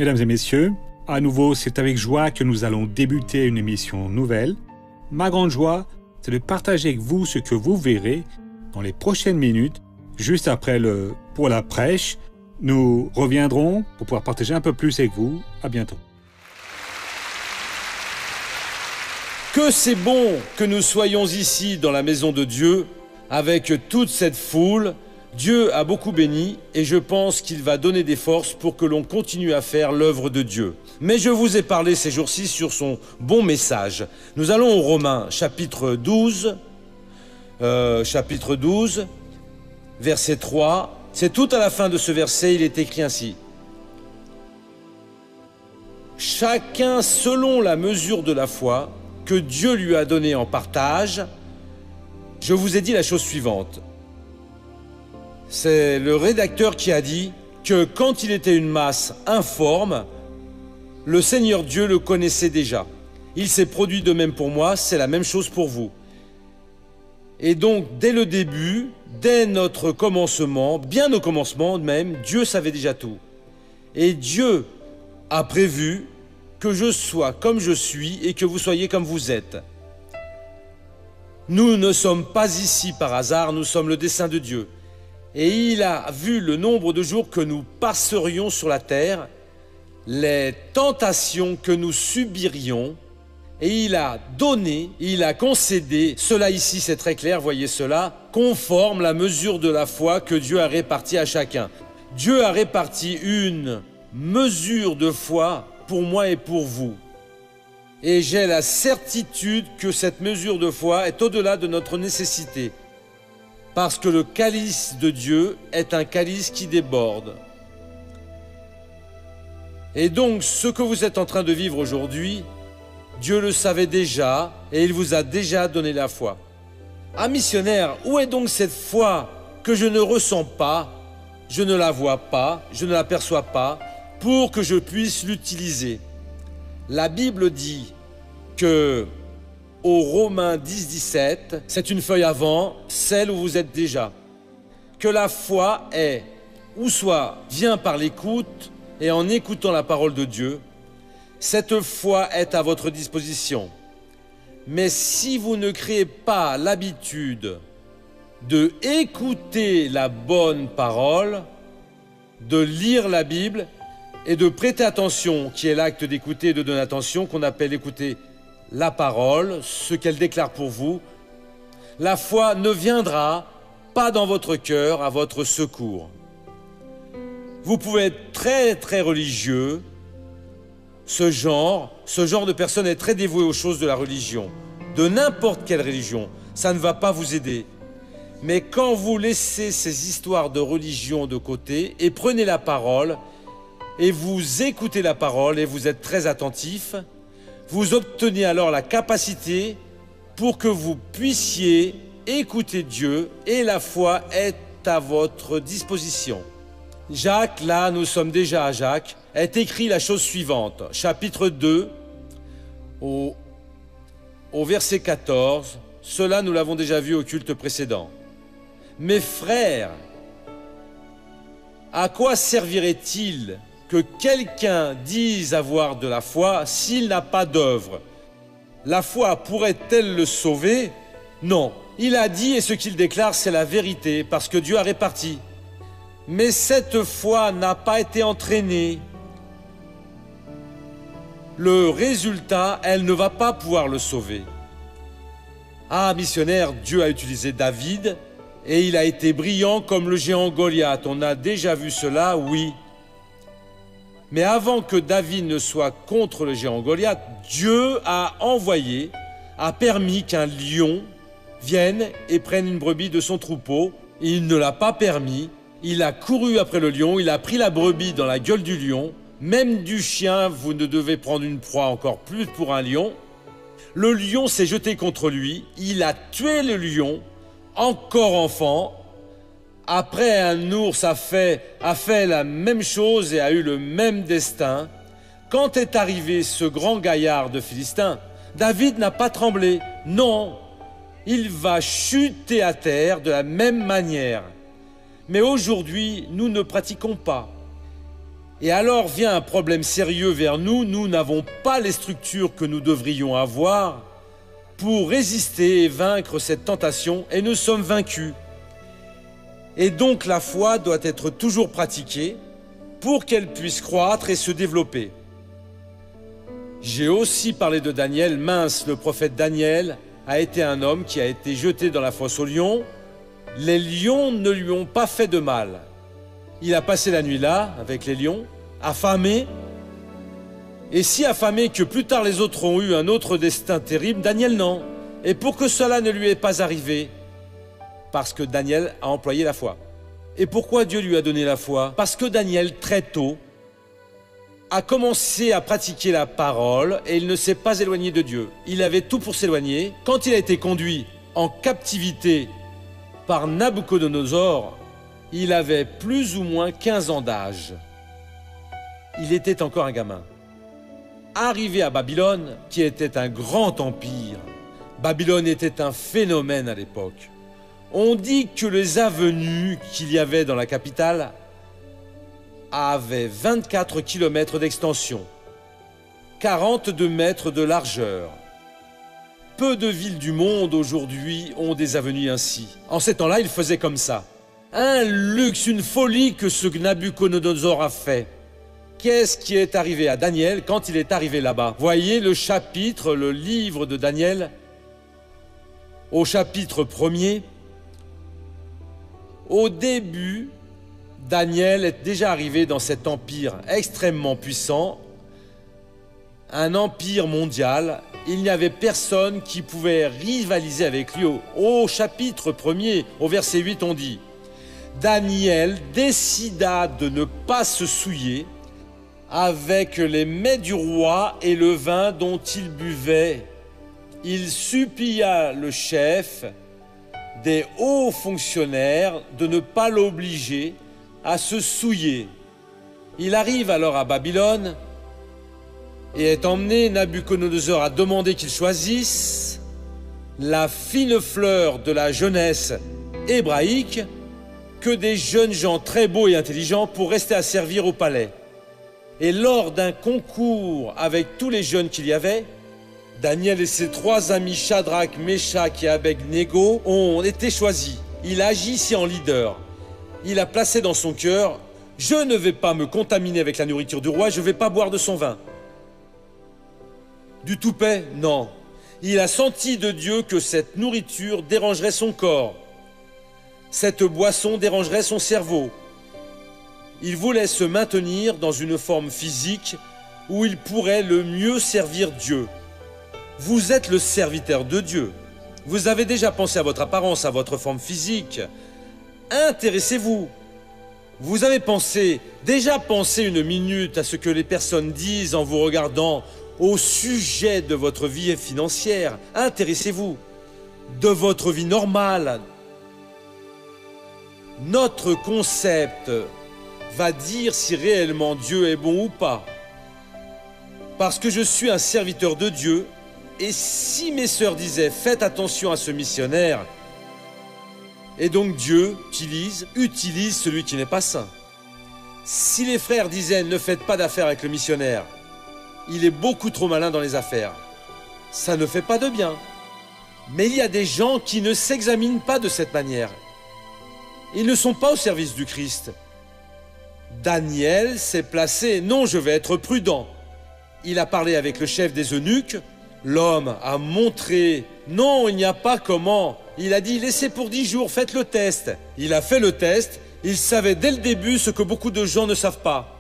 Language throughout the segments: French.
Mesdames et messieurs, à nouveau, c'est avec joie que nous allons débuter une émission nouvelle. Ma grande joie, c'est de partager avec vous ce que vous verrez dans les prochaines minutes, juste après pour la prêche. Nous reviendrons pour pouvoir partager un peu plus avec vous. À bientôt. Que c'est bon que nous soyons ici dans la maison de Dieu, avec toute cette foule. Dieu a beaucoup béni et je pense qu'il va donner des forces pour que l'on continue à faire l'œuvre de Dieu. Mais je vous ai parlé ces jours-ci sur son bon message. Nous allons aux Romains, chapitre 12, verset 3. C'est tout à la fin de ce verset, il est écrit ainsi. Chacun selon la mesure de la foi que Dieu lui a donnée en partage. Je vous ai dit la chose suivante. C'est le rédacteur qui a dit que quand il était une masse informe, le Seigneur Dieu le connaissait déjà. Il s'est produit de même pour moi, c'est la même chose pour vous. Et donc, dès le début, dès notre commencement, bien au commencement même, Dieu savait déjà tout. Et Dieu a prévu que je sois comme je suis et que vous soyez comme vous êtes. Nous ne sommes pas ici par hasard, nous sommes le dessein de Dieu. Et il a vu le nombre de jours que nous passerions sur la terre, les tentations que nous subirions, et il a donné, il a concédé, cela ici c'est très clair, voyez cela, conforme la mesure de la foi que Dieu a répartie à chacun. Dieu a réparti une mesure de foi pour moi et pour vous. Et j'ai la certitude que cette mesure de foi est au-delà de notre nécessité. Parce que le calice de Dieu est un calice qui déborde. Et donc, ce que vous êtes en train de vivre aujourd'hui, Dieu le savait déjà et il vous a déjà donné la foi. Ah missionnaire, où est donc cette foi que je ne ressens pas, je ne la vois pas, je ne l'aperçois pas, pour que je puisse l'utiliser? La Bible dit que au Romains 10, 17, c'est une feuille avant, celle où vous êtes déjà. Que la foi est, ou soit vient par l'écoute, et en écoutant la parole de Dieu, cette foi est à votre disposition. Mais si vous ne créez pas l'habitude de écouter la bonne parole, de lire la Bible et de prêter attention, qui est l'acte d'écouter et de donner attention, qu'on appelle écouter la parole, ce qu'elle déclare pour vous, la foi ne viendra pas dans votre cœur à votre secours. Vous pouvez être très très religieux, ce genre de personne est très dévoué aux choses de la religion, de n'importe quelle religion, ça ne va pas vous aider. Mais quand vous laissez ces histoires de religion de côté et prenez la parole et vous écoutez la parole et vous êtes très attentif, vous obtenez alors la capacité pour que vous puissiez écouter Dieu et la foi est à votre disposition. Jacques, là nous sommes déjà à Jacques, est écrit la chose suivante, chapitre 2, au verset 14, cela nous l'avons déjà vu au culte précédent. Mes frères, à quoi servirait-il que quelqu'un dise avoir de la foi s'il n'a pas d'œuvre? La foi pourrait-elle le sauver? Non. Il a dit et ce qu'il déclare, c'est la vérité, parce que Dieu a réparti. Mais cette foi n'a pas été entraînée. Le résultat, elle ne va pas pouvoir le sauver. Ah, missionnaire, Dieu a utilisé David et il a été brillant comme le géant Goliath. On a déjà vu cela, oui. Mais avant que David ne soit contre le géant Goliath, Dieu a permis qu'un lion vienne et prenne une brebis de son troupeau. Il ne l'a pas permis. Il a couru après le lion, il a pris la brebis dans la gueule du lion. Même du chien, vous ne devez prendre une proie encore plus pour un lion. Le lion s'est jeté contre lui, il a tué le lion, encore enfant. Après, un ours a fait la même chose et a eu le même destin. Quand est arrivé ce grand gaillard de Philistin, David n'a pas tremblé. Non, il va chuter à terre de la même manière. Mais aujourd'hui, nous ne pratiquons pas. Et alors vient un problème sérieux vers nous. Nous n'avons pas les structures que nous devrions avoir pour résister et vaincre cette tentation, et nous sommes vaincus. Et donc la foi doit être toujours pratiquée pour qu'elle puisse croître et se développer. J'ai aussi parlé de Daniel. Mince, le prophète Daniel a été un homme qui a été jeté dans la fosse aux lions. Les lions ne lui ont pas fait de mal. Il a passé la nuit là, avec les lions, affamé. Et si affamé que plus tard les autres ont eu un autre destin terrible, Daniel non. Et pour que cela ne lui est pas arrivé, parce que Daniel a employé la foi. Et pourquoi Dieu lui a donné la foi? Parce que Daniel, très tôt, a commencé à pratiquer la parole et il ne s'est pas éloigné de Dieu. Il avait tout pour s'éloigner. Quand il a été conduit en captivité par Nabuchodonosor, il avait plus ou moins 15 ans d'âge. Il était encore un gamin. Arrivé à Babylone, qui était un grand empire, Babylone était un phénomène à l'époque. On dit que les avenues qu'il y avait dans la capitale avaient 24 km d'extension, 42 mètres de largeur. Peu de villes du monde aujourd'hui ont des avenues ainsi. En ces temps-là, il faisait comme ça. Un luxe, une folie que ce Nabuchodonosor a fait. Qu'est-ce qui est arrivé à Daniel quand il est arrivé là-bas? Voyez le chapitre, le livre de Daniel, au chapitre 1er. Au début, Daniel est déjà arrivé dans cet empire extrêmement puissant, un empire mondial. Il n'y avait personne qui pouvait rivaliser avec lui. Au chapitre 1er, au verset 8, on dit « Daniel décida de ne pas se souiller avec les mets du roi et le vin dont il buvait. Il supplia le chef des hauts fonctionnaires de ne pas l'obliger à se souiller. Il arrive alors à Babylone et est emmené. Nabuchodonosor a demandé qu'il choisisse la fine fleur de la jeunesse hébraïque que des jeunes gens très beaux et intelligents pour rester à servir au palais. Et lors d'un concours avec tous les jeunes qu'il y avait, Daniel et ses 3 amis Shadrach, Meshach et Abednego ont été choisis. Il agit ici en leader. Il a placé dans son cœur « Je ne vais pas me contaminer avec la nourriture du roi, je ne vais pas boire de son vin. » Du toupet? Non. Il a senti de Dieu que cette nourriture dérangerait son corps. Cette boisson dérangerait son cerveau. Il voulait se maintenir dans une forme physique où il pourrait le mieux servir Dieu. Vous êtes le serviteur de Dieu. Vous avez déjà pensé à votre apparence, à votre forme physique. Intéressez-vous. Vous avez déjà pensé une minute à ce que les personnes disent en vous regardant au sujet de votre vie financière. Intéressez-vous. De votre vie normale. Notre concept va dire si réellement Dieu est bon ou pas. Parce que je suis un serviteur de Dieu, et si mes sœurs disaient « Faites attention à ce missionnaire », et donc Dieu utilise celui qui n'est pas saint. Si les frères disaient « Ne faites pas d'affaires avec le missionnaire », il est beaucoup trop malin dans les affaires. Ça ne fait pas de bien. Mais il y a des gens qui ne s'examinent pas de cette manière. Ils ne sont pas au service du Christ. Daniel s'est placé, non, je vais être prudent. Il a parlé avec le chef des eunuques. L'homme a montré, non, il n'y a pas comment. Il a dit, laissez pour 10 jours, faites le test. Il a fait le test. Il savait dès le début ce que beaucoup de gens ne savent pas.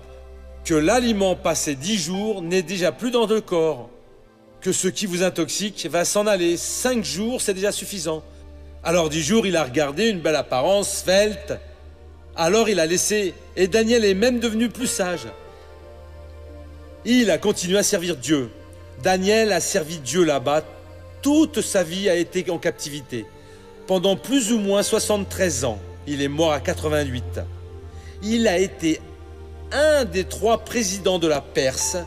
Que l'aliment passé 10 jours n'est déjà plus dans le corps. Que ce qui vous intoxique va s'en aller. 5 jours, c'est déjà suffisant. Alors 10 jours, il a regardé une belle apparence, svelte. Alors il a laissé, et Daniel est même devenu plus sage. Il a continué à servir Dieu. Daniel a servi Dieu là-bas. Toute sa vie a été en captivité. Pendant plus ou moins 73 ans. Il est mort à 88. Il a été un des 3 présidents de la Perse.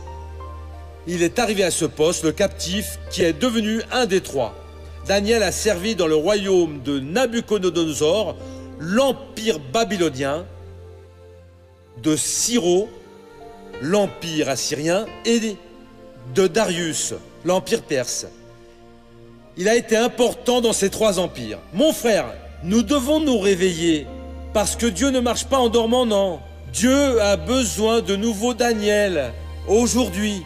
Il est arrivé à ce poste, le captif, qui est devenu un des 3. Daniel a servi dans le royaume de Nabuchodonosor, l'empire babylonien, de Syro l'empire assyrien et de Darius, l'empire perse. Il a été important dans ces trois empires. Mon frère, nous devons nous réveiller parce que Dieu ne marche pas en dormant, non. Dieu a besoin de nouveaux Daniel aujourd'hui.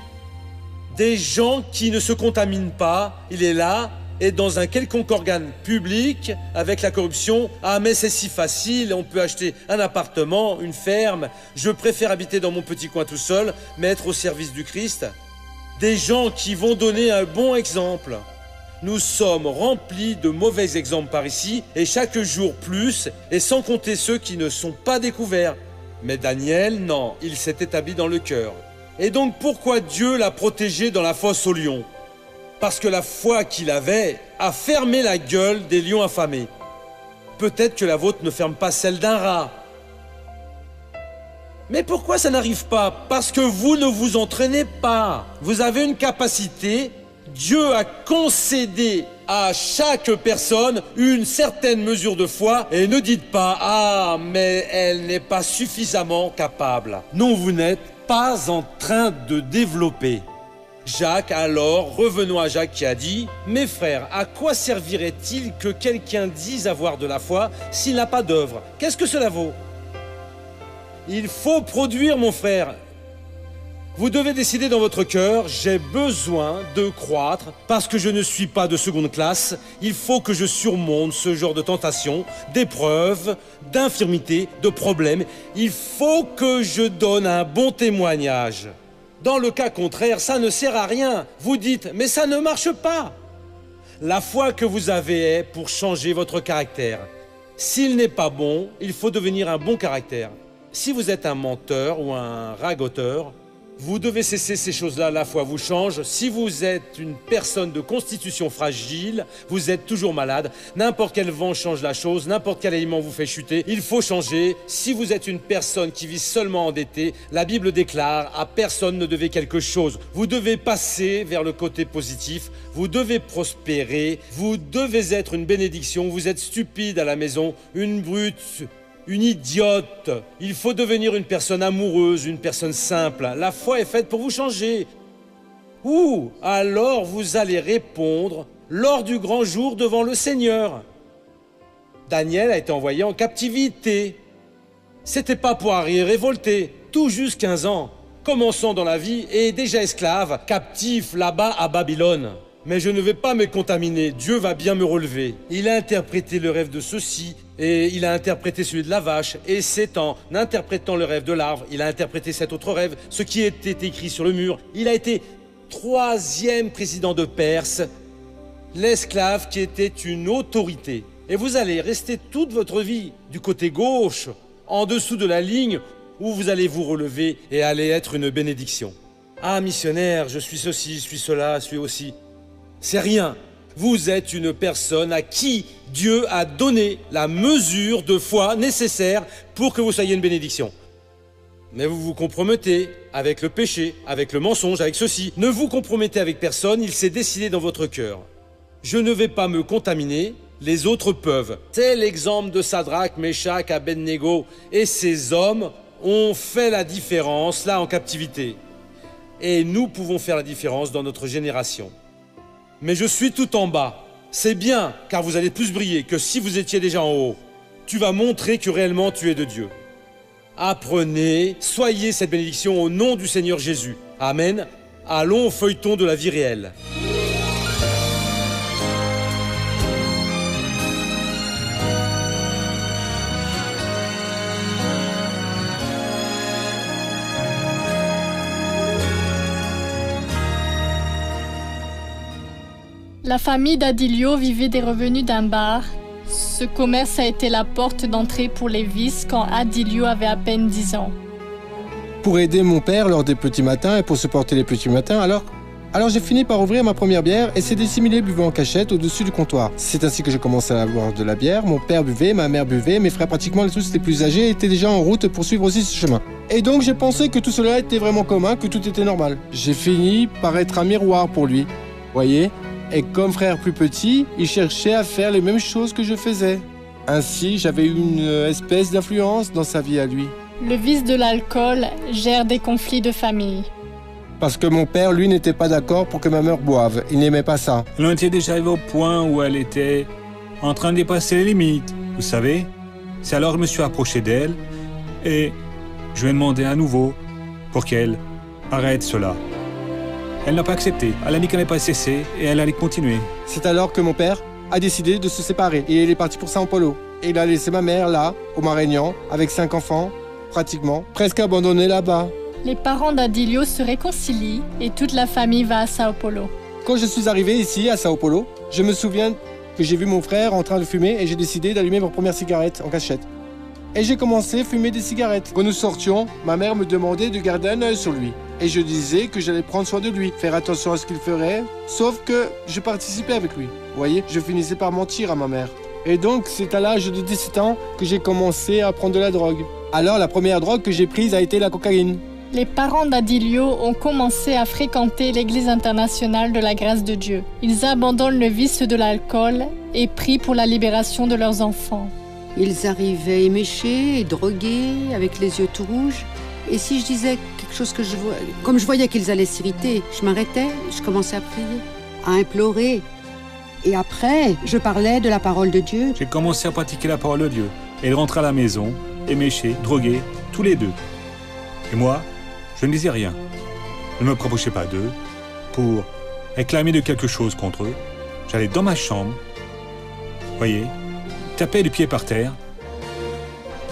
Des gens qui ne se contaminent pas. Il est là et dans un quelconque organe public avec la corruption. Ah mais c'est si facile, on peut acheter un appartement, une ferme. Je préfère habiter dans mon petit coin tout seul, mais être au service du Christ. Des gens qui vont donner un bon exemple. Nous sommes remplis de mauvais exemples par ici, et chaque jour plus, et sans compter ceux qui ne sont pas découverts. Mais Daniel, non, il s'est établi dans le cœur. Et donc pourquoi Dieu l'a protégé dans la fosse aux lions? Parce que la foi qu'il avait a fermé la gueule des lions affamés. Peut-être que la vôtre ne ferme pas celle d'un rat. Mais pourquoi ça n'arrive pas? Parce que vous ne vous entraînez pas. Vous avez une capacité. Dieu a concédé à chaque personne une certaine mesure de foi. Et ne dites pas « Ah, mais elle n'est pas suffisamment capable ». Non, vous n'êtes pas en train de développer. Jacques, alors, revenons à Jacques qui a dit « Mes frères, à quoi servirait-il que quelqu'un dise avoir de la foi s'il n'a pas d'œuvre? Qu'est-ce que cela vaut ?» Il faut produire, mon frère. Vous devez décider dans votre cœur, j'ai besoin de croître parce que je ne suis pas de seconde classe. Il faut que je surmonte ce genre de tentation, d'épreuves, d'infirmités, de problèmes. Il faut que je donne un bon témoignage. Dans le cas contraire, ça ne sert à rien. Vous dites, mais ça ne marche pas. La foi que vous avez est pour changer votre caractère. S'il n'est pas bon, il faut devenir un bon caractère. Si vous êtes un menteur ou un ragoteur, vous devez cesser ces choses-là, la foi vous change. Si vous êtes une personne de constitution fragile, vous êtes toujours malade. N'importe quel vent change la chose, n'importe quel aliment vous fait chuter. Il faut changer. Si vous êtes une personne qui vit seulement endettée, la Bible déclare à personne ne devez quelque chose. Vous devez passer vers le côté positif. Vous devez prospérer. Vous devez être une bénédiction. Vous êtes stupide à la maison, une brute, une idiote. Il faut devenir une personne amoureuse, une personne simple. La foi est faite pour vous changer. Ou alors vous allez répondre lors du grand jour devant le Seigneur. Daniel a été envoyé en captivité. C'était pas pour arriver révolté, tout juste 15 ans, commençant dans la vie et déjà esclave, captif là-bas à Babylone. Mais je ne vais pas me contaminer, Dieu va bien me relever. Il a interprété le rêve de ceci, et il a interprété celui de la vache, et c'est en interprétant le rêve de l'arbre, il a interprété cet autre rêve, ce qui était écrit sur le mur. Il a été 3e président de Perse, l'esclave qui était une autorité. Et vous allez rester toute votre vie du côté gauche, en dessous de la ligne, où vous allez vous relever et aller être une bénédiction. Ah, missionnaire, je suis ceci, je suis cela, je suis aussi... C'est rien. Vous êtes une personne à qui Dieu a donné la mesure de foi nécessaire pour que vous soyez une bénédiction. Mais vous vous compromettez avec le péché, avec le mensonge, avec ceci. Ne vous compromettez avec personne, il s'est décidé dans votre cœur. Je ne vais pas me contaminer, les autres peuvent. C'est l'exemple de Sadrach, Méchach, Abednego. Et ces hommes ont fait la différence là en captivité. Et nous pouvons faire la différence dans notre génération. Mais je suis tout en bas. C'est bien, car vous allez plus briller que si vous étiez déjà en haut. Tu vas montrer que réellement tu es de Dieu. Apprenez, soyez cette bénédiction au nom du Seigneur Jésus. Amen. Allons au feuilleton de la vie réelle. La famille d'Adilio vivait des revenus d'un bar. Ce commerce a été la porte d'entrée pour les vices quand Adilio avait à peine 10 ans. Pour aider mon père lors des petits matins et pour supporter les petits matins, alors j'ai fini par ouvrir ma première bière et c'est dissimulé buvant en cachette au-dessus du comptoir. C'est ainsi que j'ai commencé à boire de la bière. Mon père buvait, ma mère buvait, mes frères pratiquement tous les plus âgés étaient déjà en route pour suivre aussi ce chemin. Et donc j'ai pensé que tout cela était vraiment commun, que tout était normal. J'ai fini par être un miroir pour lui, voyez. Et comme frère plus petit, il cherchait à faire les mêmes choses que je faisais. Ainsi, j'avais une espèce d'influence dans sa vie à lui. Le vice de l'alcool gère des conflits de famille. Parce que mon père, lui, n'était pas d'accord pour que ma mère boive. Il n'aimait pas ça. Elle en était déjà arrivée au point où elle était en train de dépasser les limites, vous savez. C'est alors que je me suis approché d'elle et je lui ai demandé à nouveau pour qu'elle arrête cela. Elle n'a pas accepté. Elle a dit qu'elle n'allait pas cesser et elle allait continuer. C'est alors que mon père a décidé de se séparer. Et il est parti pour Sao Paulo. Et il a laissé ma mère là, au Maranhão, avec 5 enfants, pratiquement, presque abandonnée là-bas. Les parents d'Adilio se réconcilient et toute la famille va à Sao Paulo. Quand je suis arrivé ici, à Sao Paulo, je me souviens que j'ai vu mon frère en train de fumer et j'ai décidé d'allumer ma première cigarette en cachette. Et j'ai commencé à fumer des cigarettes. Quand nous sortions, ma mère me demandait de garder un œil sur lui. Et je disais que j'allais prendre soin de lui, faire attention à ce qu'il ferait, sauf que je participais avec lui. Vous voyez, je finissais par mentir à ma mère. Et donc, c'est à l'âge de 17 ans que j'ai commencé à prendre de la drogue. Alors, la première drogue que j'ai prise a été la cocaïne. Les parents d'Adilio ont commencé à fréquenter l'Église internationale de la grâce de Dieu. Ils abandonnent le vice de l'alcool et prient pour la libération de leurs enfants. Ils arrivaient éméchés et drogués, avec les yeux tout rouges. Et si je disais quelque chose que je vois, comme je voyais qu'ils allaient s'irriter, je m'arrêtais, je commençais à prier, à implorer. Et après, je parlais de la parole de Dieu. J'ai commencé à pratiquer la parole de Dieu. Et ils rentraient à la maison, éméchés, drogués, tous les deux. Et moi, je ne disais rien. Je ne me rapprochais pas d'eux pour réclamer de quelque chose contre eux. J'allais dans ma chambre, voyez, taper du pied par terre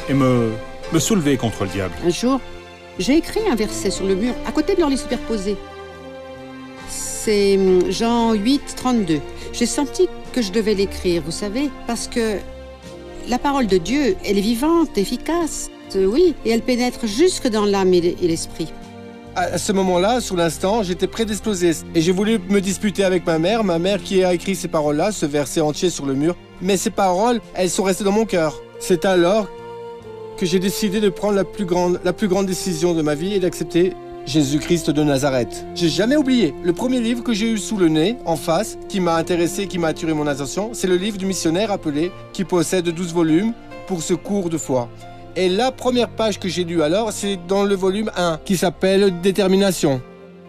et me soulever contre le diable. Un jour, j'ai écrit un verset sur le mur, à côté de leur lit superposé. C'est Jean 8, 32. J'ai senti que je devais l'écrire, vous savez, parce que la parole de Dieu, elle est vivante, efficace, oui, et elle pénètre jusque dans l'âme et l'esprit. À ce moment-là, sur l'instant, j'étais prêt d'exploser. Et j'ai voulu me disputer avec ma mère qui a écrit ces paroles-là, ce verset entier sur le mur. Mais ces paroles, elles sont restées dans mon cœur. C'est alors que j'ai décidé de prendre la plus grande décision de ma vie et d'accepter Jésus-Christ de Nazareth. J'ai jamais oublié. Le premier livre que j'ai eu sous le nez, en face, qui m'a intéressé, qui m'a attiré mon attention, c'est le livre du missionnaire appelé, qui possède 12 volumes pour ce cours de foi. Et la première page que j'ai lue alors, c'est dans le volume 1, qui s'appelle « Détermination ».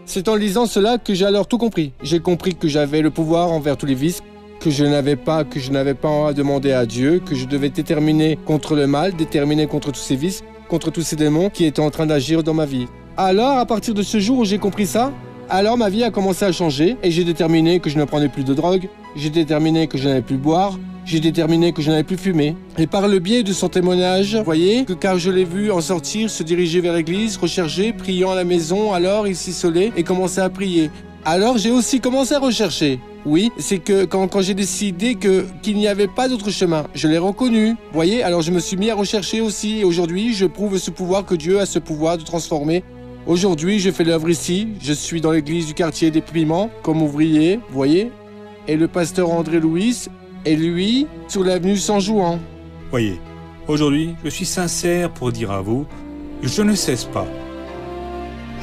C'est en lisant cela que j'ai alors tout compris. J'ai compris que j'avais le pouvoir envers tous les vices, que je n'avais pas à demander à Dieu, que je devais déterminer contre le mal, déterminer contre tous ces vices, contre tous ces démons qui étaient en train d'agir dans ma vie. Alors, à partir de ce jour où j'ai compris ça, alors ma vie a commencé à changer et j'ai déterminé que je ne prenais plus de drogue, j'ai déterminé que je n'allais plus boire, j'ai déterminé que je n'allais plus fumer. Et par le biais de son témoignage, vous voyez, que car je l'ai vu en sortir, se diriger vers l'église, rechercher, priant à la maison, alors il s'isolait et commençait à prier. Alors j'ai aussi commencé à rechercher. Oui, c'est que quand j'ai décidé qu'il n'y avait pas d'autre chemin, je l'ai reconnu. Vous voyez, alors je me suis mis à rechercher aussi. Et aujourd'hui, je prouve ce pouvoir, que Dieu a ce pouvoir de transformer. Aujourd'hui, je fais l'œuvre ici. Je suis dans l'église du quartier des Piments, comme ouvrier, vous voyez. Et le pasteur André Louis, et lui, sur l'avenue San Juan. Voyez, aujourd'hui, je suis sincère pour dire à vous, je ne cesse pas.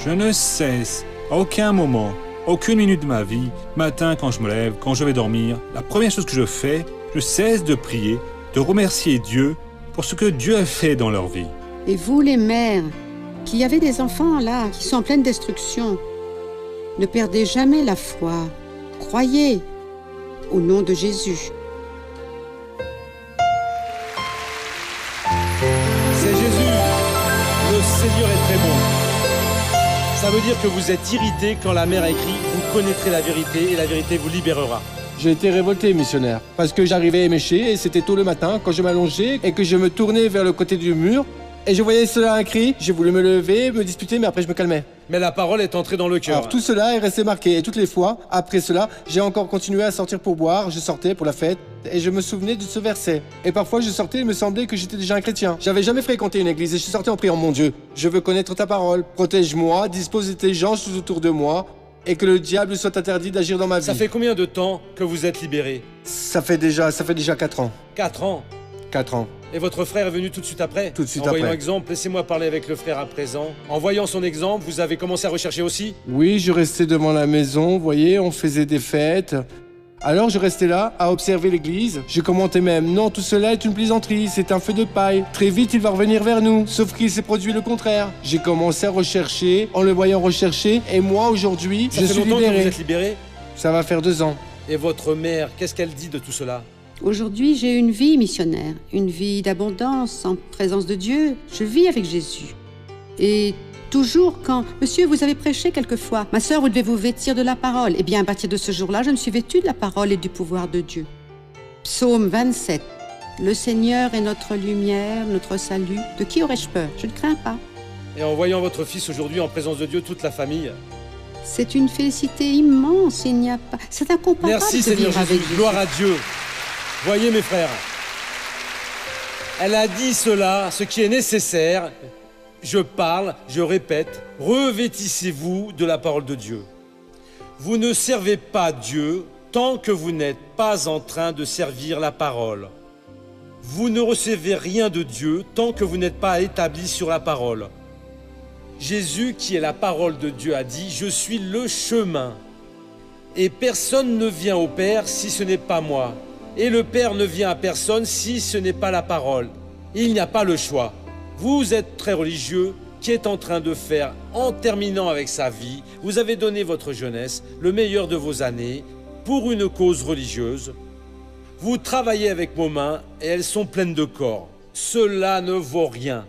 Je ne cesse, à aucun moment, aucune minute de ma vie, matin quand je me lève, quand je vais dormir, la première chose que je fais, je cesse de prier, de remercier Dieu pour ce que Dieu a fait dans leur vie. Et vous, les mères, qui avez des enfants là, qui sont en pleine destruction, ne perdez jamais la foi. Croyez au nom de Jésus. C'est Jésus. Le Seigneur est très bon. Ça veut dire que vous êtes irrité quand la mère a écrit « Vous connaîtrez la vérité et la vérité vous libérera ». J'ai été révolté, missionnaire, parce que j'arrivais éméché et c'était tôt le matin quand je m'allongeais et que je me tournais vers le côté du mur et je voyais cela écrit. J'ai voulu me lever, me disputer, mais après je me calmais. Mais la parole est entrée dans le cœur. Alors tout cela est resté marqué et toutes les fois, après cela, j'ai encore continué à sortir pour boire, je sortais pour la fête et je me souvenais de ce verset. Et parfois je sortais et il me semblait que j'étais déjà un chrétien. J'avais jamais fréquenté une église et je sortais en priant, mon Dieu, je veux connaître ta parole, protège-moi, dispose de tes gens tout autour de moi et que le diable soit interdit d'agir dans ma vie. Ça fait combien de temps que vous êtes libéré? Ça fait déjà 4 ans. 4 ans. 4 ans. Et votre frère est venu tout de suite après? Tout de suite après. En voyant après. l'exemple, laissez-moi parler avec le frère à présent. En voyant son exemple, vous avez commencé à rechercher aussi? Oui, je restais devant la maison, vous voyez, on faisait des fêtes. Alors je restais là, à observer l'église. Je commentais même, non, tout cela est une plaisanterie, c'est un feu de paille. Très vite, il va revenir vers nous. Sauf qu'il s'est produit le contraire. J'ai commencé à rechercher, en le voyant rechercher, et moi, aujourd'hui, je suis longtemps que libéré. vous êtes libéré? Ça va faire 2 ans. Et votre mère, qu'est-ce qu'elle dit de tout cela? Aujourd'hui, j'ai une vie missionnaire, une vie d'abondance en présence de Dieu. Je vis avec Jésus. Et toujours quand « Monsieur, vous avez prêché quelquefois. Ma sœur, vous devez vous vêtir de la parole. » Eh bien, à partir de ce jour-là, je me suis vêtue de la parole et du pouvoir de Dieu. Psaume 27. Le Seigneur est notre lumière, notre salut. De qui aurais-je peur? Je ne crains pas. Et en voyant votre fils aujourd'hui en présence de Dieu, toute la famille. C'est une félicité immense. Il n'y a pas... C'est incomparable. Merci de Seigneur vivre avec Jésus, Jésus. gloire à Dieu. Voyez mes frères, elle a dit cela, ce qui est nécessaire. Je parle, je répète, revêtissez-vous de la parole de Dieu. Vous ne servez pas Dieu tant que vous n'êtes pas en train de servir la parole. Vous ne recevez rien de Dieu tant que vous n'êtes pas établi sur la parole. Jésus, qui est la parole de Dieu, a dit « Je suis le chemin. Et personne ne vient au Père si ce n'est pas moi. Et le Père ne vient à personne si ce n'est pas la parole. Il n'y a pas le choix. » Vous êtes très religieux, qui est en train de faire, en terminant avec sa vie, vous avez donné votre jeunesse, le meilleur de vos années, pour une cause religieuse. Vous travaillez avec vos mains et elles sont pleines de corps. Cela ne vaut rien.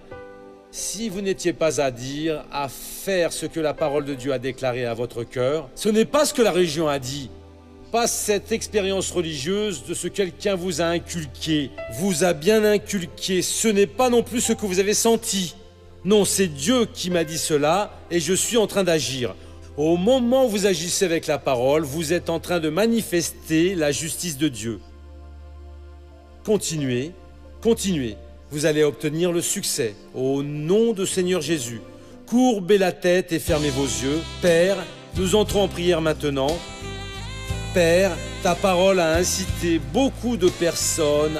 Si vous n'étiez pas à dire, à faire ce que la parole de Dieu a déclaré à votre cœur, ce n'est pas ce que la religion a dit. Pas cette expérience religieuse de ce que quelqu'un vous a inculqué, vous a bien inculqué, ce n'est pas non plus ce que vous avez senti. Non, c'est Dieu qui m'a dit cela et je suis en train d'agir. Au moment où vous agissez avec la parole, vous êtes en train de manifester la justice de Dieu. Continuez, continuez, vous allez obtenir le succès au nom de Seigneur Jésus. Courbez la tête et fermez vos yeux. Père, nous entrons en prière maintenant. Père, ta parole a incité beaucoup de personnes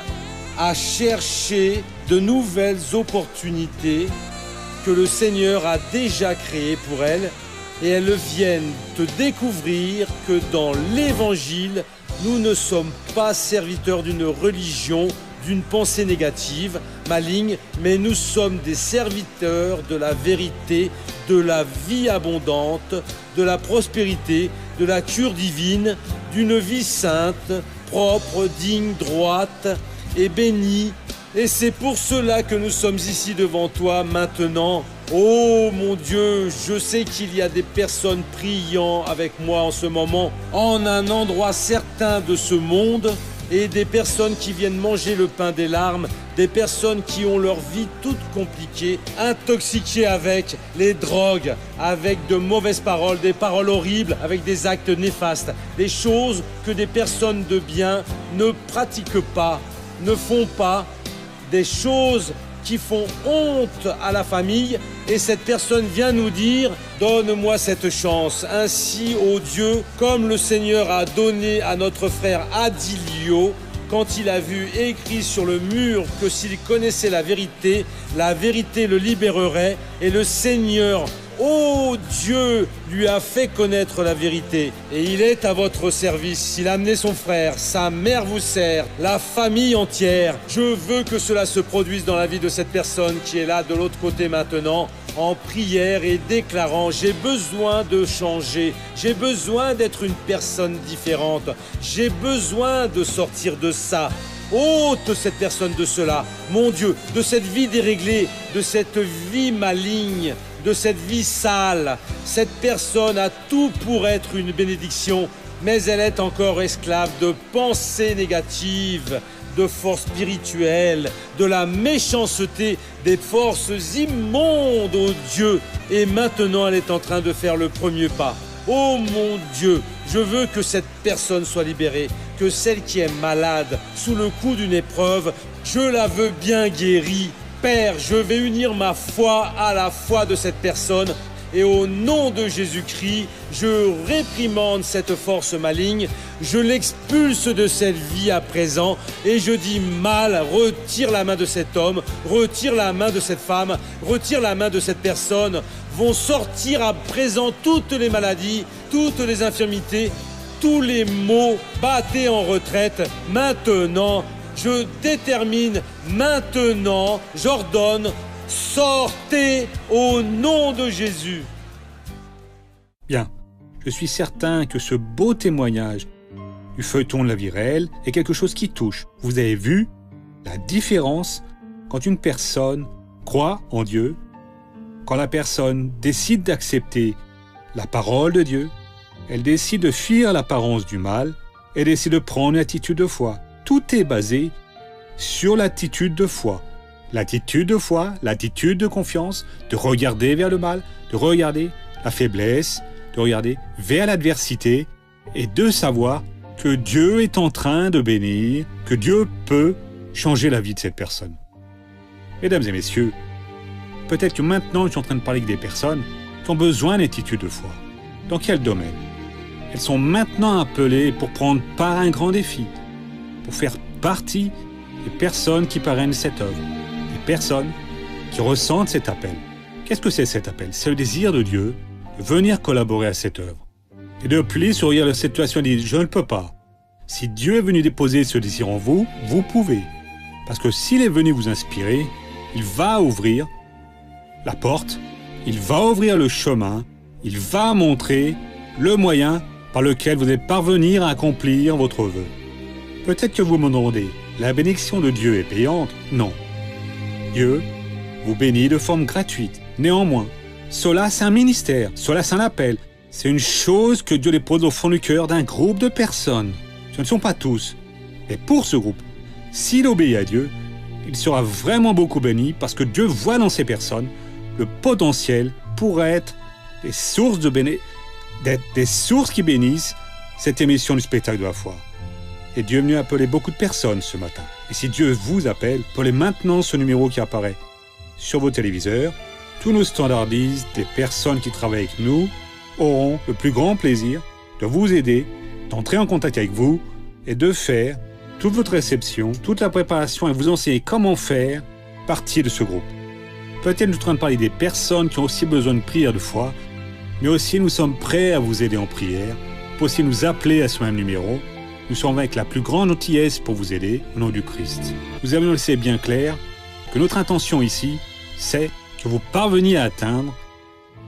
à chercher de nouvelles opportunités que le Seigneur a déjà créées pour elles et elles viennent te découvrir que dans l'Évangile, nous ne sommes pas serviteurs d'une religion, d'une pensée négative, maligne, mais nous sommes des serviteurs de la vérité, de la vie abondante, de la prospérité, de la cure divine, d'une vie sainte, propre, digne, droite et bénie. Et c'est pour cela que nous sommes ici devant toi maintenant. Oh mon Dieu, je sais qu'il y a des personnes priant avec moi en ce moment, en un endroit certain de ce monde, et des personnes qui viennent manger le pain des larmes, des personnes qui ont leur vie toute compliquée, intoxiquées avec les drogues, avec de mauvaises paroles, des paroles horribles, avec des actes néfastes, des choses que des personnes de bien ne pratiquent pas, ne font pas, des choses qui font honte à la famille, et cette personne vient nous dire « Donne-moi cette chance ». Ainsi, ô Dieu, comme le Seigneur a donné à notre frère Adilio, quand il a vu écrit sur le mur que s'il connaissait la vérité le libérerait, et le Seigneur, ô Dieu, lui a fait connaître la vérité. Et il est à votre service. Il a amené son frère, sa mère vous sert, la famille entière. Je veux que cela se produise dans la vie de cette personne qui est là de l'autre côté maintenant, en prière et déclarant « J'ai besoin de changer, j'ai besoin d'être une personne différente, j'ai besoin de sortir de ça ». Ôte cette personne de cela, mon Dieu, de cette vie déréglée, de cette vie maligne, de cette vie sale. Cette personne a tout pour être une bénédiction, mais elle est encore esclave de pensées négatives, de forces spirituelles, de la méchanceté, des forces immondes, ô Dieu. Et maintenant, elle est en train de faire le premier pas. Oh mon Dieu, je veux que cette personne soit libérée, que celle qui est malade, sous le coup d'une épreuve, je la veux bien guérie. Père, je vais unir ma foi à la foi de cette personne et au nom de Jésus-Christ, je réprimande cette force maligne, je l'expulse de cette vie à présent et je dis mal, retire la main de cet homme, retire la main de cette femme, retire la main de cette personne. Vont sortir à présent toutes les maladies, toutes les infirmités tous les maux, battez en retraite maintenant. Je détermine maintenant, j'ordonne, sortez au nom de Jésus. Bien, je suis certain que ce beau témoignage du feuilleton de la vie réelle est quelque chose qui touche. Vous avez vu la différence quand une personne croit en Dieu, quand la personne décide d'accepter la parole de Dieu, elle décide de fuir l'apparence du mal, elle décide de prendre une attitude de foi. Tout est basé sur l'attitude de foi. L'attitude de foi, l'attitude de confiance, de regarder vers le mal, de regarder la faiblesse, de regarder vers l'adversité et de savoir que Dieu est en train de bénir, que Dieu peut changer la vie de cette personne. Mesdames et messieurs, peut-être que maintenant je suis en train de parler avec des personnes qui ont besoin d'attitude de foi. Dans quel domaine? Elles sont maintenant appelées pour prendre part à un grand défi, pour faire partie des personnes qui parrainent cette œuvre, des personnes qui ressentent cet appel. Qu'est-ce que c'est cet appel? C'est le désir de Dieu de venir collaborer à cette œuvre. Et de plus, sourire la situation et dire « Je ne peux pas ». Si Dieu est venu déposer ce désir en vous, vous pouvez. Parce que s'il est venu vous inspirer, il va ouvrir la porte, il va ouvrir le chemin, il va montrer le moyen par lequel vous allez parvenir à accomplir votre vœu. Peut-être que vous me demandez, la bénédiction de Dieu est payante? Non. Dieu vous bénit de forme gratuite. Néanmoins, cela c'est un ministère, cela c'est un appel. C'est une chose que Dieu dépose au fond du cœur d'un groupe de personnes. Ce ne sont pas tous. Mais pour ce groupe, s'il obéit à Dieu, il sera vraiment beaucoup béni parce que Dieu voit dans ces personnes le potentiel pour être des sources des sources qui bénissent cette émission du spectacle de la foi. Et Dieu est venu appeler beaucoup de personnes ce matin. Et si Dieu vous appelle, appelez maintenant ce numéro qui apparaît sur vos téléviseurs. Tous nos standardistes, des personnes qui travaillent avec nous, auront le plus grand plaisir de vous aider, d'entrer en contact avec vous et de faire toute votre réception, toute la préparation et vous enseigner comment faire partie de ce groupe. Peut-être nous sommes en train de parler des personnes qui ont aussi besoin de prière de foi, mais aussi nous sommes prêts à vous aider en prière. Vous pouvez aussi nous appeler à ce même numéro. Nous sommes avec la plus grande gentillesse pour vous aider au nom du Christ. Nous avons laissé bien clair que notre intention ici, c'est que vous parveniez à atteindre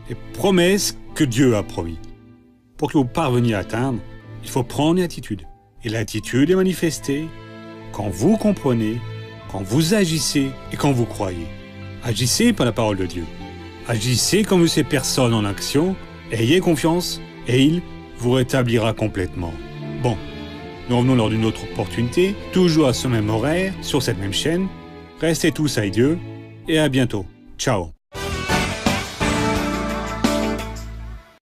les promesses que Dieu a promis. Pour que vous parveniez à atteindre, il faut prendre une attitude. Et l'attitude est manifestée quand vous comprenez, quand vous agissez et quand vous croyez. Agissez par la parole de Dieu. Agissez comme ces personnes en action, ayez confiance et il vous rétablira complètement. Bon, nous revenons lors d'une autre opportunité, toujours à ce même horaire, sur cette même chaîne. Restez tous avec Dieu et à bientôt. Ciao.